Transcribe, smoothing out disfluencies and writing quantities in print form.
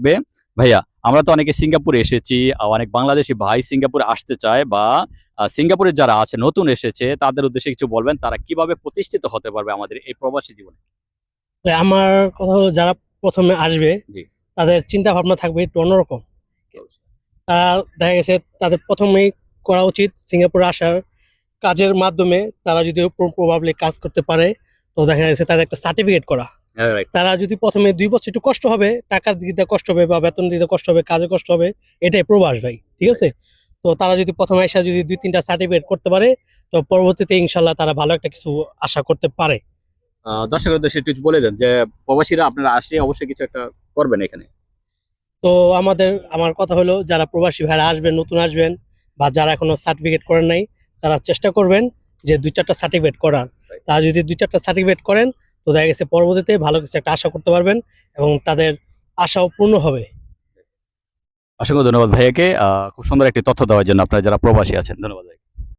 বে ভাইয়া, আমরা তো অনেকে সিঙ্গাপুরে এসেছি, অনেক বাংলাদেশি ভাই সিঙ্গাপুরে আসতে চায় বা সিঙ্গাপুরে যারা আছে নতুন এসেছে তাদের উদ্দেশ্যে কিছু বলবেন, তারা কিভাবে প্রতিষ্ঠিত হতে পারবে আমাদের এই প্রবাসী জীবনে? তো আমার কথা হলো যারা প্রথমে আসবে জি। তাদের চিন্তা ভাবনা থাকবে একটু অন্যরকম। তারা দেখা গেছে তাদের প্রথমেই করা উচিত সিঙ্গাপুরে আসার কাজের মাধ্যমে তারা যদি প্রভাবলি কাজ করতে পারে, তো দেখা গেছে তাদের একটা সার্টিফিকেট করা। হ্যাঁ, রাইট। তারা যদি প্রথমে ২ বছর একটু কষ্ট হবে, টাকা দিতে কষ্ট হবে বা বেতন দিতে কষ্ট হবে, কাজে কষ্ট হবে, এটাই প্রবাস ভাই, ঠিক আছে? তো তারা যদি প্রথমে এসে যদি ২-৩টা সার্টিফিকেট করতে পারে, তো পরবর্তীতে ইনশাল্লাহ তারা ভালো একটা কিছু আশা করতে পারে। দর্শকের উদ্দেশ্যে একটু বলে দেন যে প্রবাসীরা আপনারা আসলে অবশ্যই কিছু একটা করবেন এখানে। তো আমার কথা হলো যারা প্রবাসী ভাইরা আসবেন, নতুন আসবেন বা যারা এখনো সার্টিফিকেট করেন নাই, তারা চেষ্টা করবেন যে ২-৪টা সার্টিফিকেট করার। Right. তারা যদি ২-৪টা সার্টিফিকেট করেন, তো দেখা গেছে পরবর্তীতে ভালো কিছু একটা আশা করতে পারবেন এবং তাদের আশাও পূর্ণ হবে। অসংখ্য ধন্যবাদ ভাইয়াকে খুব সুন্দর একটি তথ্য দেওয়ার জন্য, আপনারা যারা প্রবাসী আছেন। ধন্যবাদ।